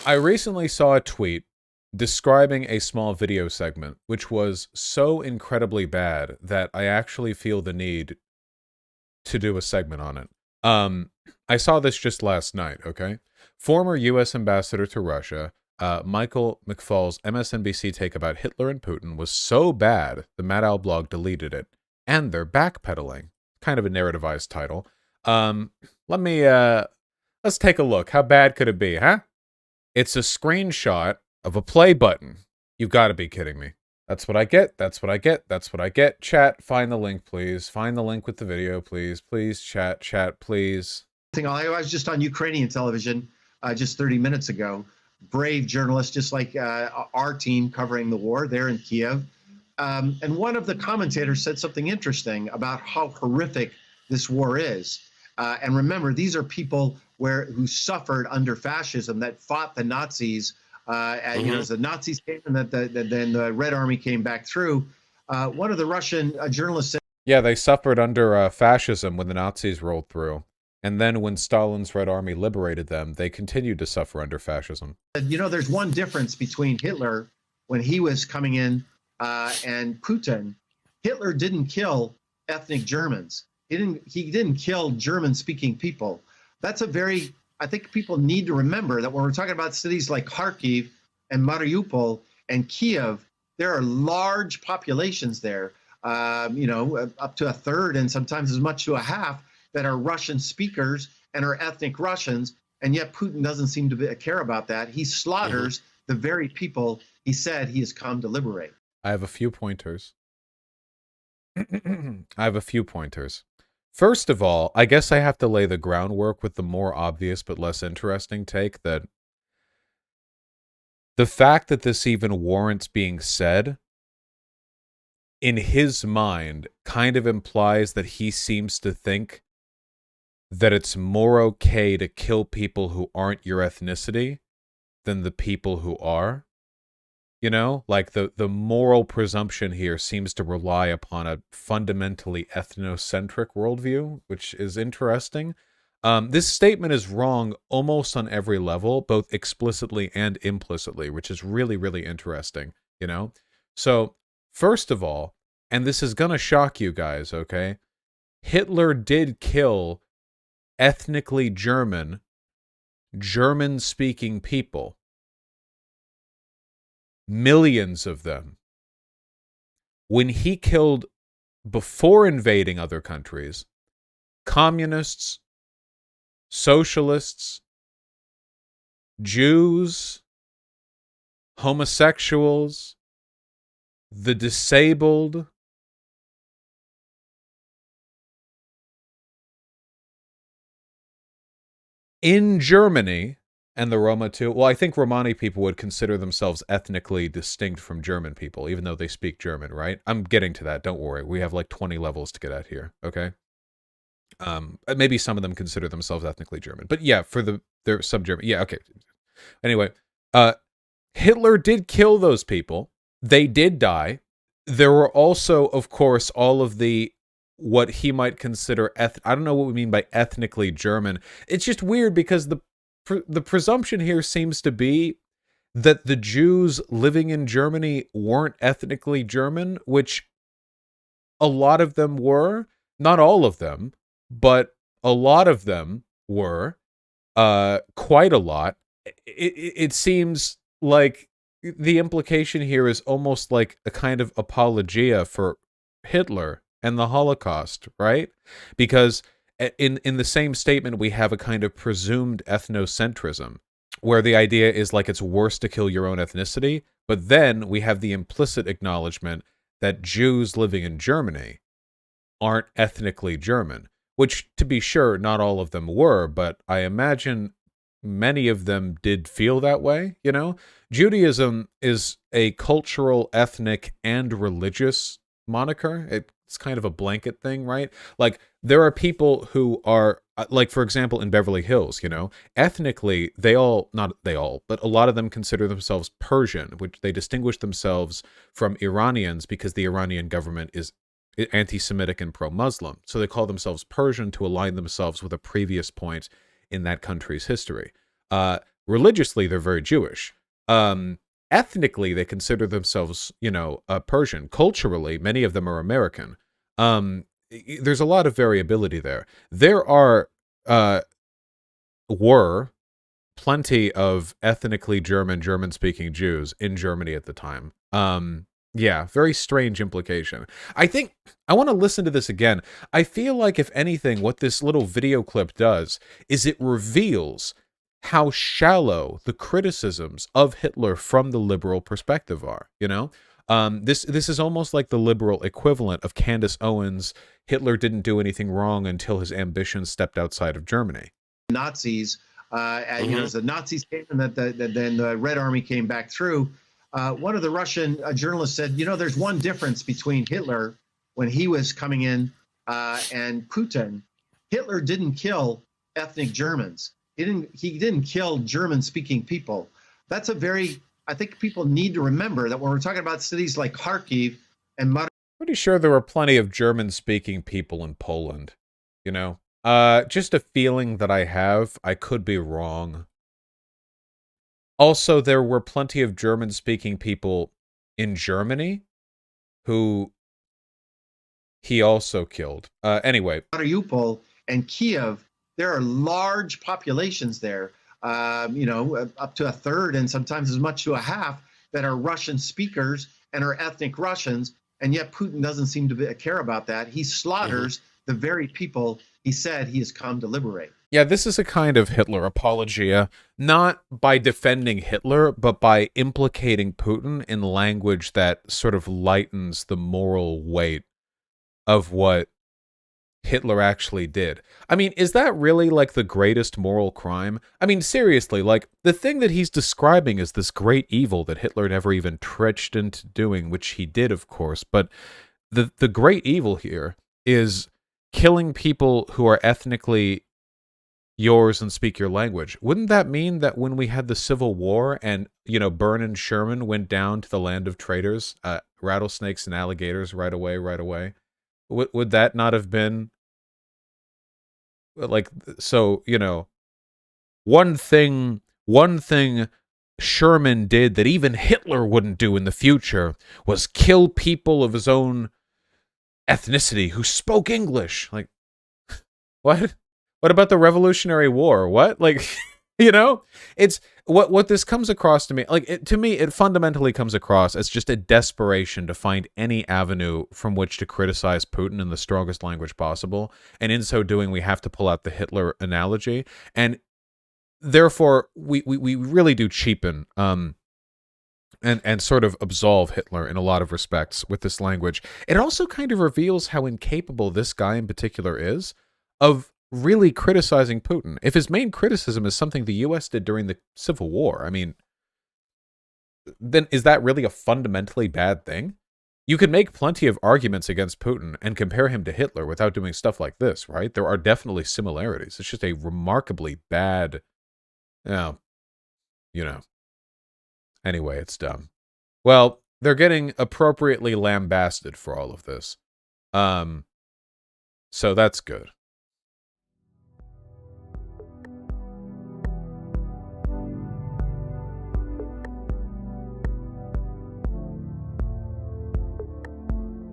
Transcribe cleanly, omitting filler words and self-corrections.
I recently saw a tweet describing a small video segment, which was so incredibly bad that I actually feel the need to do a segment on it. I saw this just last night, okay? Former U.S. ambassador to Russia, Michael McFaul's MSNBC take about Hitler and Putin was so bad, the Mad Owl blog deleted it. And they're backpedaling. Kind of a narrativized title. Let's take a look. How bad could it be, huh? It's a screenshot of a play button. You've got to be kidding me. That's what I get. That's what I get. That's what I get. Chat, find the link, please. Find the link with the video, please. Please, chat, please. I was just on Ukrainian television just 30 minutes ago. Brave journalists, just like our team covering the war there in Kiev. And one of the commentators said something interesting about how horrific this war is. And remember, these are people who suffered under fascism, that fought the Nazis. As the Nazis came and then the Red Army came back through. One of the Russian journalists said, yeah, they suffered under fascism when the Nazis rolled through. And then when Stalin's Red Army liberated them, they continued to suffer under fascism. You know, there's one difference between Hitler when he was coming in and Putin. Hitler didn't kill ethnic Germans. He didn't kill German-speaking people. That's I think people need to remember that when we're talking about cities like Kharkiv and Mariupol and Kiev, there are large populations there, up to a third and sometimes as much to a half that are Russian speakers and are ethnic Russians. And yet Putin doesn't seem to care about that. He slaughters the very people he said he has come to liberate. I have a few pointers. First of all, I guess I have to lay the groundwork with the more obvious but less interesting take that the fact that this even warrants being said, in his mind, kind of implies that he seems to think that it's more okay to kill people who aren't your ethnicity than the people who are. You know, like the moral presumption here seems to rely upon a fundamentally ethnocentric worldview, which is interesting. This statement is wrong almost on every level, both explicitly and implicitly, which is really, really interesting, you know? So, first of all, and this is gonna shock you guys, okay? Hitler did kill ethnically German-speaking people. Millions of them. When he killed, before invading other countries, communists, socialists, Jews, homosexuals, the disabled, in Germany, and the Roma too. Well, I think Romani people would consider themselves ethnically distinct from German people, even though they speak German, right? I'm getting to that. Don't worry. We have like 20 levels to get at here, okay? Maybe some of them consider themselves ethnically German. But yeah, they're sub-German. Yeah, okay. Anyway, Hitler did kill those people. They did die. There were also, of course, all of what he might consider I don't know what we mean by ethnically German. It's just weird because the presumption here seems to be that the Jews living in Germany weren't ethnically German, which a lot of them were. Not all of them, but a lot of them were. Quite a lot. It seems like the implication here is almost like a kind of apologia for Hitler and the Holocaust, right? Because in the same statement, we have a kind of presumed ethnocentrism, where the idea is like it's worse to kill your own ethnicity, but then we have the implicit acknowledgement that Jews living in Germany aren't ethnically German, which, to be sure, not all of them were, but I imagine many of them did feel that way, you know? Judaism is a cultural, ethnic, and religious moniker. It's kind of a blanket thing, right? Like, there are people who are, like, for example, in Beverly Hills, you know, ethnically, not they all, but a lot of them consider themselves Persian, which they distinguish themselves from Iranians because the Iranian government is anti-Semitic and pro-Muslim. So they call themselves Persian to align themselves with a previous point in that country's history. Religiously, they're very Jewish. Ethnically, they consider themselves, Persian. Culturally, many of them are American. There's a lot of variability there. There were plenty of ethnically German-speaking Jews in Germany at the time. Yeah, very strange implication. I think I want to listen to this again. I feel like, if anything, what this little video clip does is it reveals how shallow the criticisms of Hitler from the liberal perspective are, This is almost like the liberal equivalent of Candace Owens' Hitler didn't do anything wrong until his ambitions stepped outside of Germany. Nazis, as the Nazis came and then the Red Army came back through, one of the Russian journalists said, there's one difference between Hitler when he was coming in and Putin. Hitler didn't kill ethnic Germans. He didn't kill German-speaking people. That's I think people need to remember that when we're talking about cities like Kharkiv and Pretty sure there were plenty of German-speaking people in Poland, just a feeling that I have. I could be wrong. Also, there were plenty of German-speaking people in Germany who he also killed. Anyway. Mariupol and Kiev, there are large populations there, up to a third and sometimes as much to a half that are Russian speakers and are ethnic Russians. And yet Putin doesn't seem to care about that. He slaughters the very people he said he has come to liberate. Yeah, this is a kind of Hitler apologia, not by defending Hitler, but by implicating Putin in language that sort of lightens the moral weight of what Hitler actually did. I mean, is that really like the greatest moral crime? I mean, seriously, like the thing that he's describing is this great evil that Hitler never even trenched into doing, which he did, of course. But the great evil here is killing people who are ethnically yours and speak your language. Wouldn't that mean that when we had the Civil War and, Byrne and Sherman went down to the land of traitors, rattlesnakes and alligators right away, would that not have been like, so, one thing Sherman did that even Hitler wouldn't do in the future was kill people of his own ethnicity who spoke English. Like, what? What about the Revolutionary War? What? Like, it's what this comes across to me. Like, to me, it fundamentally comes across as just a desperation to find any avenue from which to criticize Putin in the strongest language possible. And in so doing, we have to pull out the Hitler analogy. And therefore, we really do cheapen and sort of absolve Hitler in a lot of respects with this language. It also kind of reveals how incapable this guy in particular is of really criticizing Putin. If his main criticism is something the U.S. did during the Civil War, I mean, then is that really a fundamentally bad thing? You can make plenty of arguments against Putin and compare him to Hitler without doing stuff like this, right? There are definitely similarities. It's just a remarkably bad, Anyway, it's dumb. Well, they're getting appropriately lambasted for all of this. So that's good.